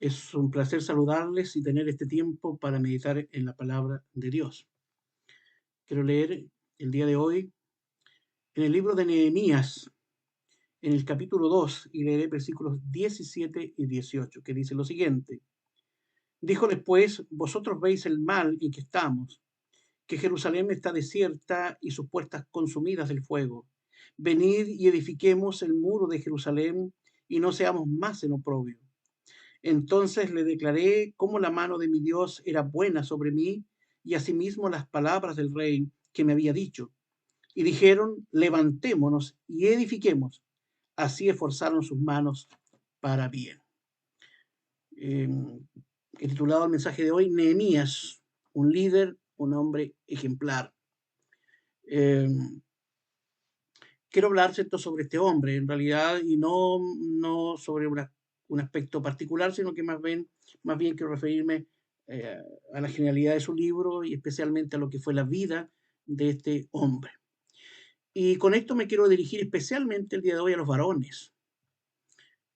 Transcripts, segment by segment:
Es un placer saludarles y tener este tiempo para meditar en la palabra de Dios. Quiero leer el día de hoy en el libro de Nehemías, en el capítulo 2, y leeré versículos 17 y 18, que dice lo siguiente. Díjoles pues, vosotros veis el mal en que estamos, que Jerusalén está desierta y sus puertas consumidas del fuego. Venid y edifiquemos el muro de Jerusalén y no seamos más en oprobio. Entonces le declaré cómo la mano de mi Dios era buena sobre mí y asimismo las palabras del rey que me había dicho. Y dijeron, levantémonos y edifiquemos. Así esforzaron sus manos para bien. Eh, He titulado el mensaje de hoy, Nehemías, un líder, un hombre ejemplar. Eh, Quiero hablar, ¿cierto?, sobre este hombre, en realidad, y no sobre un aspecto particular, sino que más bien quiero referirme eh, a la genialidad de su libro y especialmente a lo que fue la vida de este hombre. Y con esto me quiero dirigir especialmente el día de hoy a los varones,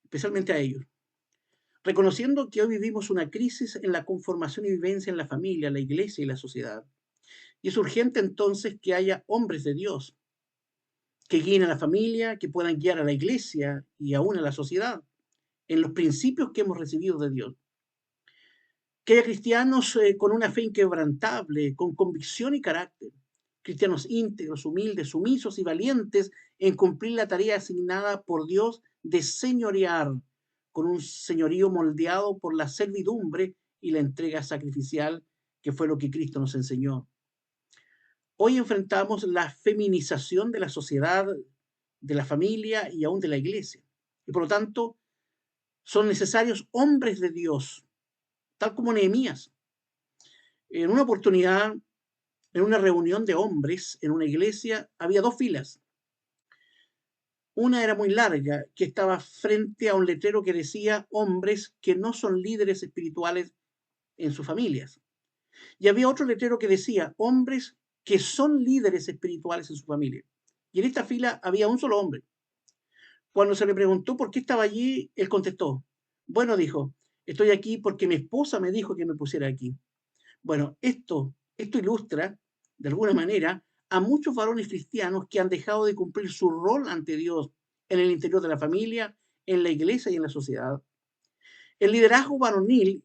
especialmente a ellos, reconociendo que hoy vivimos una crisis en la conformación y vivencia en la familia, la iglesia y la sociedad. Y es urgente entonces que haya hombres de Dios que guíen a la familia, que puedan guiar a la iglesia y aún a la sociedad en los principios que hemos recibido de Dios. Que haya cristianos con una fe inquebrantable, con convicción y carácter. Cristianos íntegros, humildes, sumisos y valientes en cumplir la tarea asignada por Dios de señorear, con un señorío moldeado por la servidumbre y la entrega sacrificial, que fue lo que Cristo nos enseñó. Hoy enfrentamos la feminización de la sociedad, de la familia y aún de la iglesia. Y por lo tanto, son necesarios hombres de Dios, tal como Nehemías. En una oportunidad, en una reunión de hombres en una iglesia, había dos filas. Una era muy larga, que estaba frente a un letrero que decía hombres que no son líderes espirituales en sus familias. Y había otro letrero que decía hombres que son líderes espirituales en su familia. Y en esta fila había un solo hombre. Cuando se le preguntó por qué estaba allí, él contestó, bueno, dijo, estoy aquí porque mi esposa me dijo que me pusiera aquí. Bueno, esto ilustra, de alguna manera, a muchos varones cristianos que han dejado de cumplir su rol ante Dios en el interior de la familia, en la iglesia y en la sociedad. El liderazgo varonil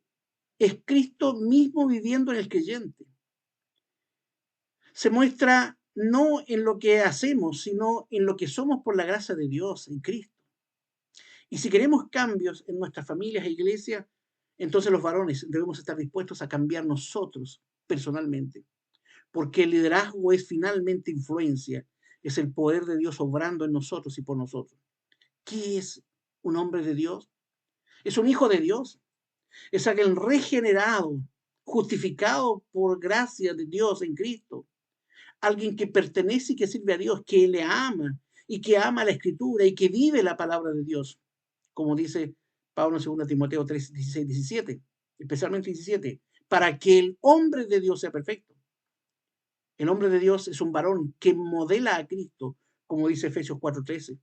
es Cristo mismo viviendo en el creyente. Se muestra no en lo que hacemos, sino en lo que somos por la gracia de Dios, en Cristo. Y si queremos cambios en nuestras familias e iglesias, entonces los varones debemos estar dispuestos a cambiar nosotros personalmente, porque el liderazgo es finalmente influencia, es el poder de Dios obrando en nosotros y por nosotros. ¿Qué es un hombre de Dios? Es un hijo de Dios, es aquel regenerado, justificado por gracia de Dios en Cristo, alguien que pertenece y que sirve a Dios, que le ama y que ama la Escritura y que vive la palabra de Dios, como dice Pablo en 2 Timoteo 3, 16, 17, especialmente 17, para que el hombre de Dios sea perfecto. El hombre de Dios es un varón que modela a Cristo, como dice Efesios 4:13,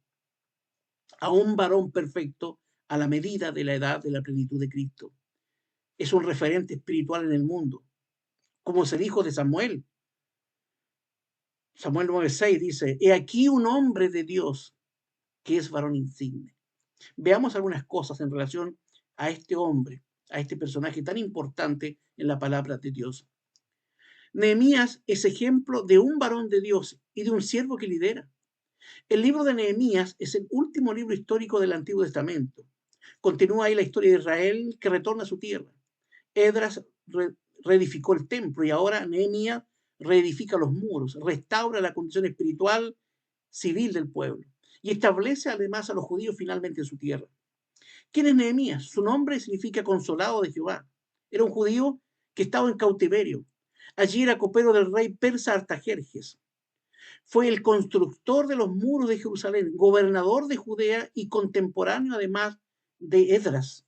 a un varón perfecto a la medida de la edad de la plenitud de Cristo. Es un referente espiritual en el mundo, como se dijo de Samuel. Samuel 9:6 dice, he aquí un hombre de Dios que es varón insigne. Veamos algunas cosas en relación a este hombre, a este personaje tan importante en la palabra de Dios. Nehemías es ejemplo de un varón de Dios y de un siervo que lidera. El libro de Nehemías es el último libro histórico del Antiguo Testamento. Continúa ahí la historia de Israel que retorna a su tierra. Esdras reedificó el templo y ahora Nehemías reedifica los muros, restaura la condición espiritual, civil del pueblo y establece además a los judíos finalmente en su tierra. ¿Quién es Nehemías? Su nombre significa consolado de Jehová. Era un judío que estaba en cautiverio. Allí era copero del rey persa Artajerjes. Fue el constructor de los muros de Jerusalén, gobernador de Judea y contemporáneo además de Esdras.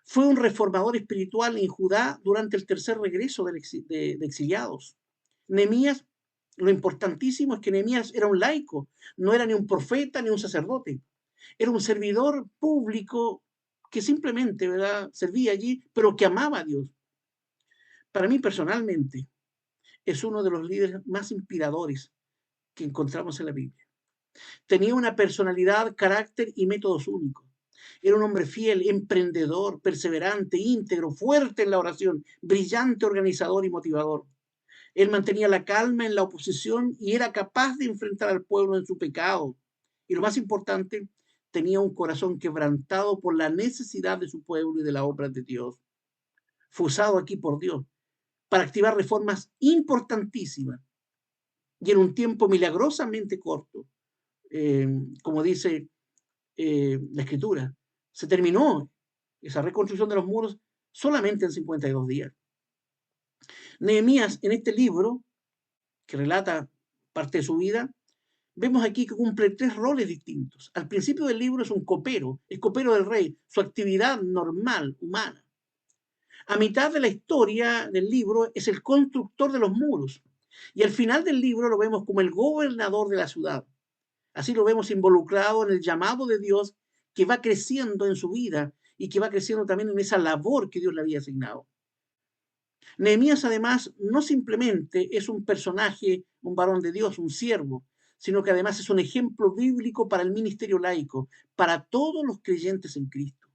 Fue un reformador espiritual en Judá durante el tercer regreso de exiliados. Nehemías, lo importantísimo es que Nehemías era un laico, no era ni un profeta ni un sacerdote. Era un servidor público que simplemente, ¿verdad?, servía allí, pero que amaba a Dios. Para mí personalmente es uno de los líderes más inspiradores que encontramos en la Biblia. Tenía una personalidad, carácter y métodos únicos. Era un hombre fiel, emprendedor, perseverante, íntegro, fuerte en la oración, brillante organizador y motivador. Él mantenía la calma en la oposición y era capaz de enfrentar al pueblo en su pecado. Y lo más importante, tenía un corazón quebrantado por la necesidad de su pueblo y de la obra de Dios. Fue usado aquí por Dios para activar reformas importantísimas y en un tiempo milagrosamente corto, eh, como dice la escritura. Se terminó esa reconstrucción de los muros solamente en 52 días. Nehemías, en este libro, que relata parte de su vida, vemos aquí que cumple tres roles distintos. Al principio del libro es copero del rey, su actividad normal, humana. A mitad de la historia del libro es el constructor de los muros. Y al final del libro lo vemos como el gobernador de la ciudad. Así lo vemos involucrado en el llamado de Dios que va creciendo en su vida y que va creciendo también en esa labor que Dios le había asignado. Nehemías además no simplemente es un personaje, un varón de Dios, un siervo, sino que además es un ejemplo bíblico para el ministerio laico, para todos los creyentes en Cristo.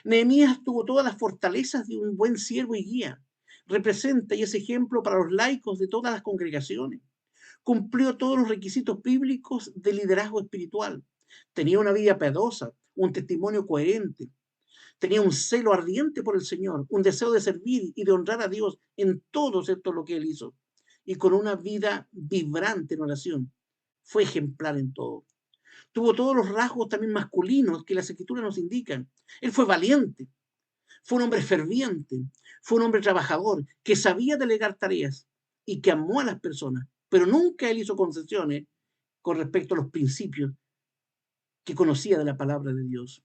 Nehemías tuvo todas las fortalezas de un buen siervo y guía. Representa y es ejemplo para los laicos de todas las congregaciones. Cumplió todos los requisitos bíblicos de liderazgo espiritual. Tenía una vida piadosa, un testimonio coherente. Tenía un celo ardiente por el Señor, un deseo de servir y de honrar a Dios en todo esto lo que él hizo. Y con una vida vibrante en oración. Fue ejemplar en todo. Tuvo todos los rasgos también masculinos que las escrituras nos indican. Él fue valiente, fue un hombre ferviente, fue un hombre trabajador, que sabía delegar tareas y que amó a las personas, pero nunca él hizo concesiones con respecto a los principios que conocía de la palabra de Dios.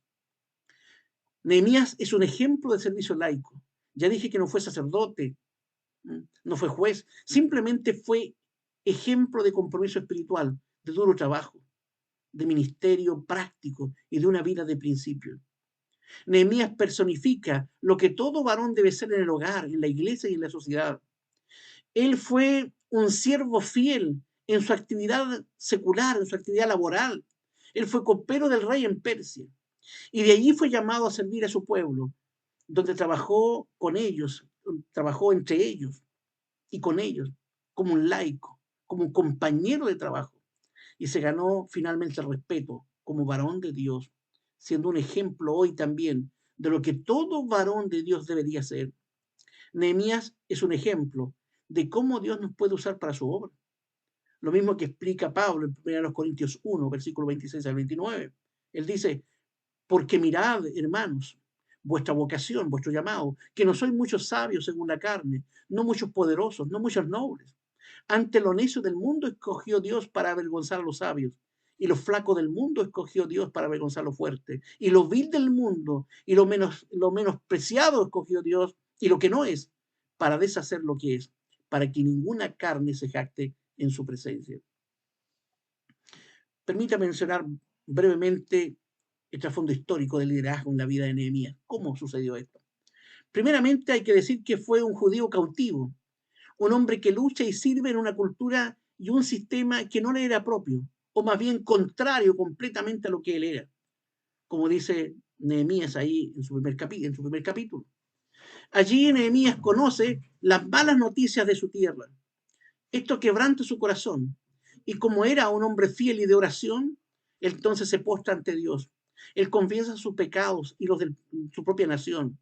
Nehemías es un ejemplo de servicio laico. Ya dije que no fue sacerdote, no fue juez, simplemente fue ejemplo de compromiso espiritual, de duro trabajo, de ministerio práctico y de una vida de principios. Nehemías personifica lo que todo varón debe ser en el hogar, en la iglesia y en la sociedad. Él fue un siervo fiel en su actividad secular, en su actividad laboral. Él fue copero del rey en Persia y de allí fue llamado a servir a su pueblo, donde trabajó con ellos, trabajó entre ellos y con ellos, como un laico, como un compañero de trabajo, y se ganó finalmente el respeto como varón de Dios, siendo un ejemplo hoy también de lo que todo varón de Dios debería ser. Nehemías es un ejemplo de cómo Dios nos puede usar para su obra. Lo mismo que explica Pablo en 1 Corintios 1, versículo 26 al 29. Él dice, porque mirad, hermanos, vuestra vocación, vuestro llamado, que no sois muchos sabios según la carne, no muchos poderosos, no muchos nobles. Ante lo necio del mundo escogió Dios para avergonzar a los sabios, y lo flaco del mundo escogió Dios para avergonzar a los fuertes, y lo vil del mundo y lo menospreciado escogió Dios, y lo que no es, para deshacer lo que es, para que ninguna carne se jacte en su presencia. Permítame mencionar brevemente el trasfondo histórico del liderazgo en la vida de Nehemías. ¿Cómo sucedió esto? Primeramente hay que decir que fue un judío cautivo, un hombre que lucha y sirve en una cultura y un sistema que no le era propio, o más bien contrario completamente a lo que él era, como dice Nehemías ahí en su primer capítulo. Allí Nehemías conoce las malas noticias de su tierra. Esto quebranta su corazón. Y como era un hombre fiel y de oración, entonces se postra ante Dios. Él confiesa sus pecados y los de su propia nación.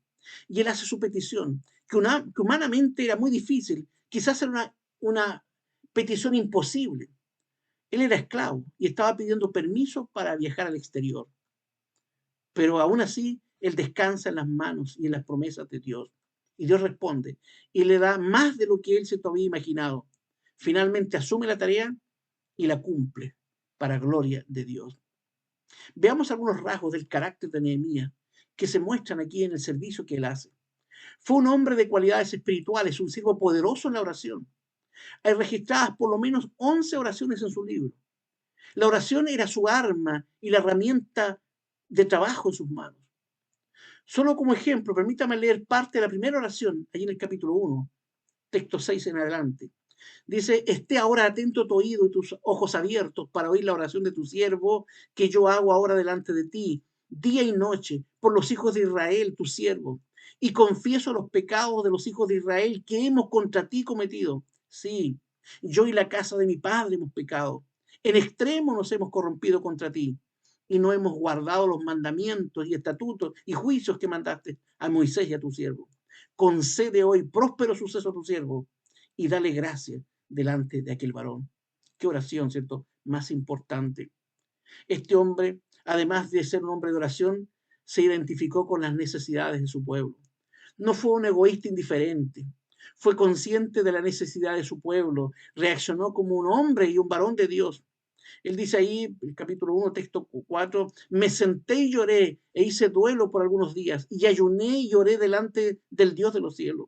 Y él hace su petición, que humanamente era muy difícil. Quizás era una petición imposible. Él era esclavo y estaba pidiendo permiso para viajar al exterior. Pero aún así, él descansa en las manos y en las promesas de Dios. Y Dios responde y le da más de lo que él se había imaginado. Finalmente asume la tarea y la cumple para gloria de Dios. Veamos algunos rasgos del carácter de Nehemías que se muestran aquí en el servicio que él hace. Fue un hombre de cualidades espirituales, un siervo poderoso en la oración. Hay registradas por lo menos 11 oraciones en su libro. La oración era su arma y la herramienta de trabajo en sus manos. Solo como ejemplo, permítame leer parte de la primera oración, allí en el capítulo 1, texto 6 en adelante. Dice, esté ahora atento tu oído y tus ojos abiertos para oír la oración de tu siervo que yo hago ahora delante de ti, día y noche, por los hijos de Israel, tu siervo. Y confieso los pecados de los hijos de Israel que hemos contra ti cometido. Sí, yo y la casa de mi padre hemos pecado. En extremo nos hemos corrompido contra ti y no hemos guardado los mandamientos y estatutos y juicios que mandaste a Moisés y a tu siervo. Concede hoy próspero suceso a tu siervo y dale gracia delante de aquel varón. Qué oración, ¿cierto? Más importante. Este hombre, además de ser un hombre de oración, se identificó con las necesidades de su pueblo. No fue un egoísta indiferente. Fue consciente de la necesidad de su pueblo. Reaccionó como un hombre y un varón de Dios. Él dice ahí, el capítulo 1, texto 4, me senté y lloré e hice duelo por algunos días y ayuné y lloré delante del Dios de los cielos.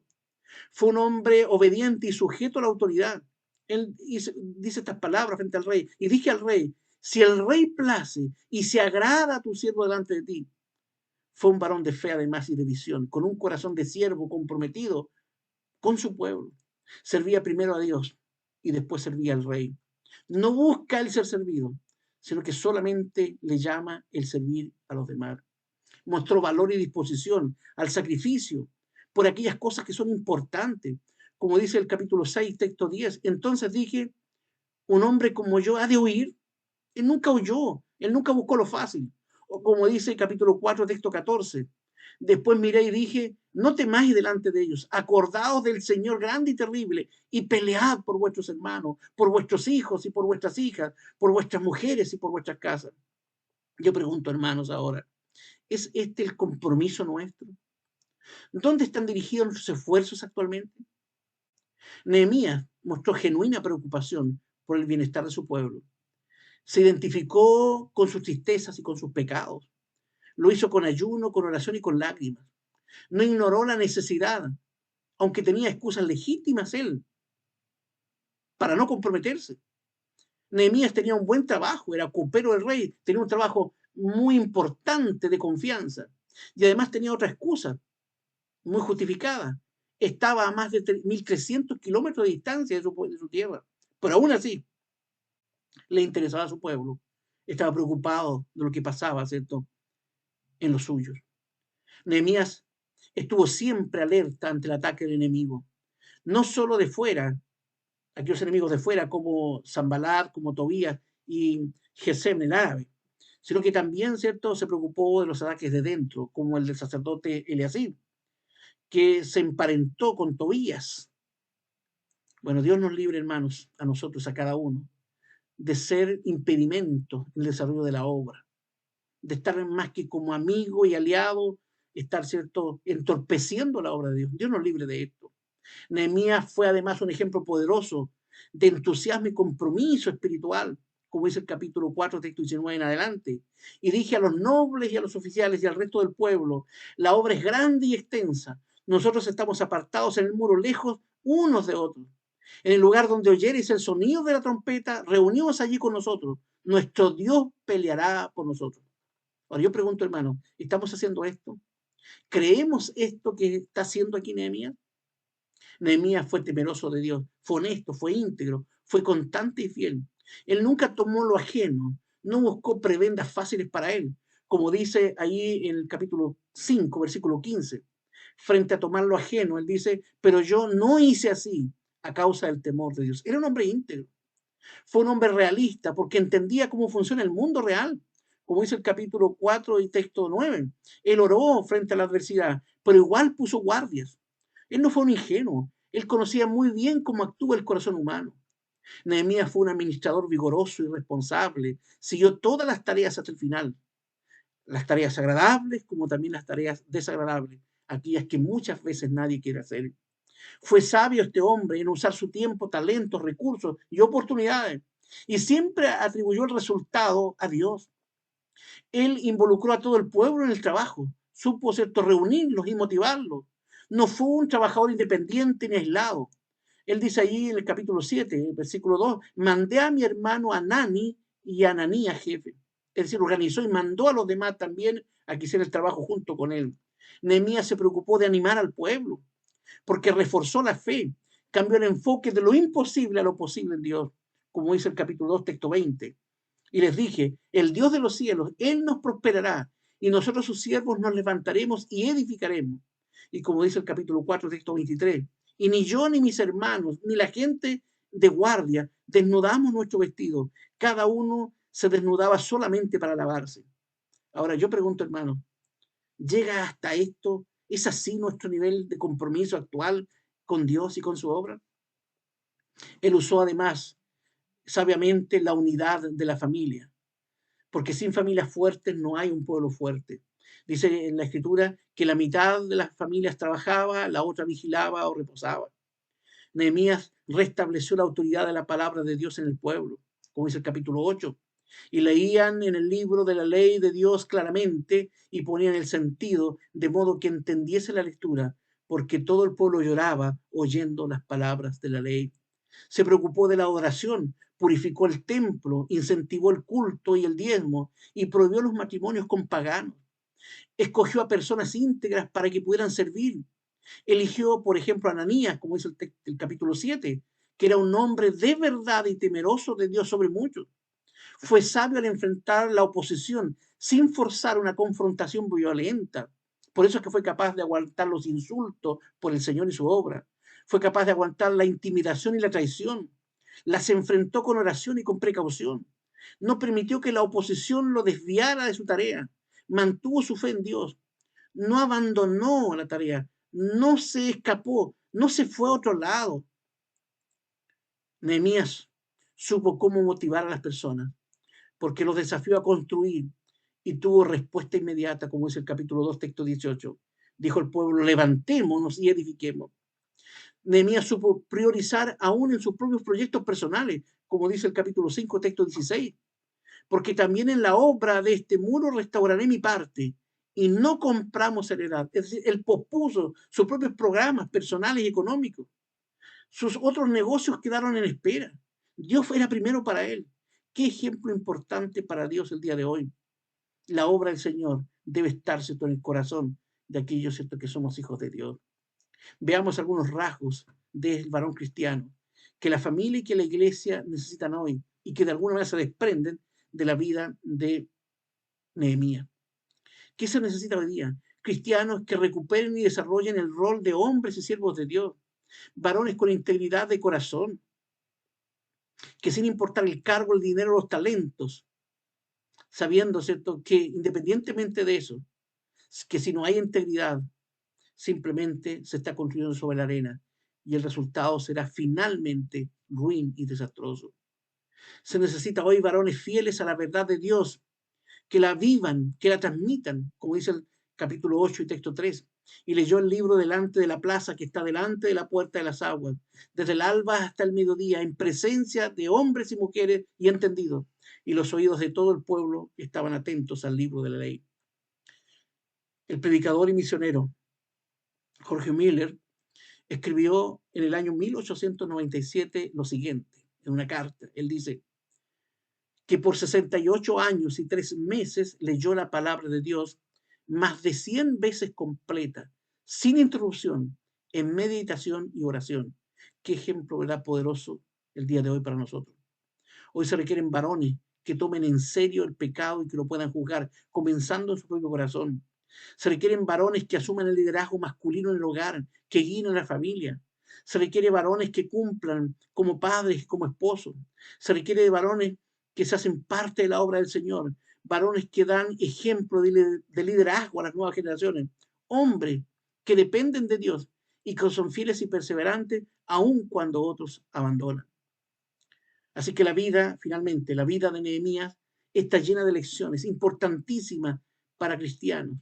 Fue un hombre obediente y sujeto a la autoridad. Él dice estas palabras frente al rey. Y dije al rey, si el rey place y se agrada a tu siervo delante de ti. Fue un varón de fe además y de visión, con un corazón de siervo comprometido con su pueblo. Servía primero a Dios y después servía al rey. No busca el ser servido, sino que solamente le llama el servir a los demás. Mostró valor y disposición al sacrificio por aquellas cosas que son importantes. Como dice el capítulo 6, texto 10, entonces dije, un hombre como yo ha de huir. Él nunca huyó, él nunca buscó lo fácil. O como dice el capítulo 4, texto 14, después miré y dije, no temáis delante de ellos, acordaos del Señor grande y terrible y pelead por vuestros hermanos, por vuestros hijos y por vuestras hijas, por vuestras mujeres y por vuestras casas. Yo pregunto, hermanos, ahora, ¿es este el compromiso nuestro? ¿Dónde están dirigidos nuestros esfuerzos actualmente? Nehemías mostró genuina preocupación por el bienestar de su pueblo. Se identificó con sus tristezas y con sus pecados. Lo hizo con ayuno, con oración y con lágrimas. No ignoró la necesidad, aunque tenía excusas legítimas él para no comprometerse. Nehemías tenía un buen trabajo, era copero del rey, tenía un trabajo muy importante de confianza. Y además tenía otra excusa, muy justificada. Estaba a más de 1.300 kilómetros de distancia de su tierra. Pero aún así, le interesaba a su pueblo. Estaba preocupado de lo que pasaba, ¿cierto?, en los suyos. Nehemías estuvo siempre alerta ante el ataque del enemigo. No solo de fuera, aquellos enemigos de fuera como Sanbalat, como Tobías y Gesem, el árabe, sino que también, ¿cierto?, se preocupó de los ataques de dentro, como el del sacerdote Eliasib, que se emparentó con Tobías. Bueno, Dios nos libre, hermanos, a nosotros, a cada uno, de ser impedimento en el desarrollo de la obra, de estar más que como amigo y aliado, estar, ¿cierto?, entorpeciendo la obra de Dios. Dios nos libre de esto. Nehemías fue además un ejemplo poderoso de entusiasmo y compromiso espiritual, como dice el capítulo 4, texto 19 en adelante. Y dije a los nobles y a los oficiales y al resto del pueblo, la obra es grande y extensa. Nosotros estamos apartados en el muro, lejos unos de otros. En el lugar donde oyereis el sonido de la trompeta, reunidos allí con nosotros. Nuestro Dios peleará por nosotros. Ahora yo pregunto, hermano, ¿estamos haciendo esto? ¿Creemos esto que está haciendo aquí Nehemías? Nehemías fue temeroso de Dios, fue honesto, fue íntegro, fue constante y fiel. Él nunca tomó lo ajeno, no buscó prebendas fáciles para él, como dice ahí en el capítulo 5, versículo 15. Frente a tomar lo ajeno, él dice, pero yo no hice así a causa del temor de Dios. Era un hombre íntegro, fue un hombre realista porque entendía cómo funciona el mundo real, como dice el capítulo 4 y texto 9. Él oró frente a la adversidad, pero igual puso guardias. Él no fue un ingenuo, él conocía muy bien cómo actúa el corazón humano. Nehemías fue un administrador vigoroso y responsable, siguió todas las tareas hasta el final, las tareas agradables como también las tareas desagradables, aquellas que muchas veces nadie quiere hacer. Fue sabio este hombre en usar su tiempo, talentos, recursos y oportunidades, y siempre atribuyó el resultado a Dios. Él involucró a todo el pueblo en el trabajo, supo, ¿cierto?, reunirlos y motivarlos. No fue un trabajador independiente ni aislado. Él dice allí en el capítulo 7, versículo 2, mandé a mi hermano Anani y a Ananías jefe. Es decir, organizó y mandó a los demás también a que hicieran el trabajo junto con él. Nehemías se preocupó de animar al pueblo, porque reforzó la fe, cambió el enfoque de lo imposible a lo posible en Dios, como dice el capítulo 2, texto 20. Y les dije, el Dios de los cielos, Él nos prosperará, y nosotros sus siervos nos levantaremos y edificaremos. Y como dice el capítulo 4, texto 23, y ni yo ni mis hermanos, ni la gente de guardia, desnudamos nuestro vestido. Cada uno se desnudaba solamente para lavarse. Ahora yo pregunto, hermano, ¿llega hasta esto? ¿Es así nuestro nivel de compromiso actual con Dios y con su obra? Él usó además sabiamente la unidad de la familia, porque sin familias fuertes no hay un pueblo fuerte. Dice en la escritura que la mitad de las familias trabajaba, la otra vigilaba o reposaba. Nehemías restableció la autoridad de la palabra de Dios en el pueblo, como dice el capítulo 8, y leían en el libro de la ley de Dios claramente y ponían el sentido de modo que entendiese la lectura, porque todo el pueblo lloraba oyendo las palabras de la ley. Se preocupó de la oración, purificó el templo, incentivó el culto y el diezmo y prohibió los matrimonios con paganos. Escogió a personas íntegras para que pudieran servir. Eligió, por ejemplo, a Ananías, como dice el capítulo 7, que era un hombre de verdad y temeroso de Dios sobre muchos. Fue sabio al enfrentar la oposición sin forzar una confrontación violenta. Por eso es que fue capaz de aguantar los insultos por el Señor y su obra. Fue capaz de aguantar la intimidación y la traición. Las enfrentó con oración y con precaución. No permitió que la oposición lo desviara de su tarea. Mantuvo su fe en Dios. No abandonó la tarea. No se escapó. No se fue a otro lado. Nehemías supo cómo motivar a las personas, porque los desafió a construir y tuvo respuesta inmediata, como dice el capítulo 2, texto 18. Dijo el pueblo, levantémonos y edifiquemos. Nehemías supo priorizar aún en sus propios proyectos personales, como dice el capítulo 5, texto 16. Porque también en la obra de este muro restauraré mi parte y no compramos heredad. Es decir, él pospuso sus propios programas personales y económicos. Sus otros negocios quedaron en espera. Dios era primero para él. Qué ejemplo importante para Dios el día de hoy. La obra del Señor debe estar en el corazón de aquellos que somos hijos de Dios. Veamos algunos rasgos del varón cristiano que la familia y que la iglesia necesitan hoy y que de alguna manera se desprenden de la vida de Nehemías. ¿Qué se necesita hoy día? Cristianos que recuperen y desarrollen el rol de hombres y siervos de Dios, varones con integridad de corazón, que sin importar el cargo, el dinero, los talentos, sabiendo, ¿cierto?, que independientemente de eso, que si no hay integridad, simplemente se está construyendo sobre la arena y el resultado será finalmente ruin y desastroso. Se necesita hoy varones fieles a la verdad de Dios, que la vivan, que la transmitan, como dice el capítulo 8 y texto 3. Y leyó el libro delante de la plaza que está delante de la puerta de las aguas, desde el alba hasta el mediodía, en presencia de hombres y mujeres y entendidos. Y los oídos de todo el pueblo estaban atentos al libro de la ley. El predicador y misionero Jorge Miller escribió en el año 1897 lo siguiente, en una carta. Él dice que por 68 años y 3 meses leyó la palabra de Dios más de 100 veces completa, sin interrupción, en meditación y oración. Qué ejemplo, ¿verdad?, poderoso el día de hoy para nosotros. Hoy se requieren varones que tomen en serio el pecado y que lo puedan juzgar, comenzando en su propio corazón. Se requieren varones que asuman el liderazgo masculino en el hogar, que guíen a la familia. Se requiere varones que cumplan como padres, como esposos. Se requiere de varones que se hacen parte de la obra del Señor, varones que dan ejemplo de liderazgo a las nuevas generaciones, hombres que dependen de Dios y que son fieles y perseverantes aun cuando otros abandonan. Así que la vida, finalmente, la vida de Nehemías está llena de lecciones importantísimas para cristianos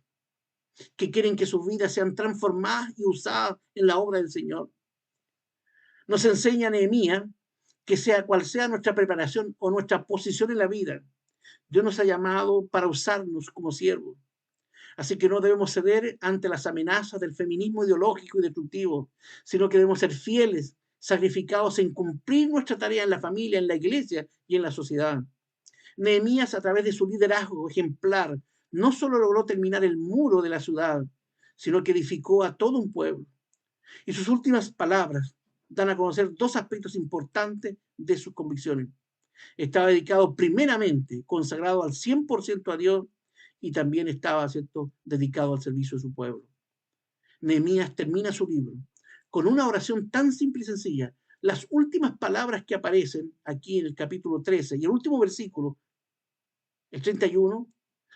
que quieren que sus vidas sean transformadas y usadas en la obra del Señor. Nos enseña Nehemías que sea cual sea nuestra preparación o nuestra posición en la vida, Dios nos ha llamado para usarnos como siervos. Así que no debemos ceder ante las amenazas del feminismo ideológico y destructivo, sino que debemos ser fieles, sacrificados en cumplir nuestra tarea en la familia, en la iglesia y en la sociedad. Nehemías, a través de su liderazgo ejemplar, no solo logró terminar el muro de la ciudad, sino que edificó a todo un pueblo. Y sus últimas palabras dan a conocer dos aspectos importantes de sus convicciones. Estaba dedicado primeramente, consagrado al 100% a Dios, y también estaba, ¿cierto?, dedicado al servicio de su pueblo. Nehemías termina su libro con una oración tan simple y sencilla. Las últimas palabras que aparecen aquí en el capítulo 13 y el último versículo, el 31,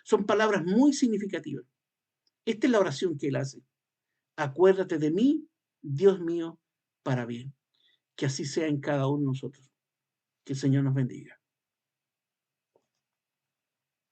son palabras muy significativas. Esta es la oración que él hace. Acuérdate de mí, Dios mío, para bien. Que así sea en cada uno de nosotros. Que el Señor nos bendiga.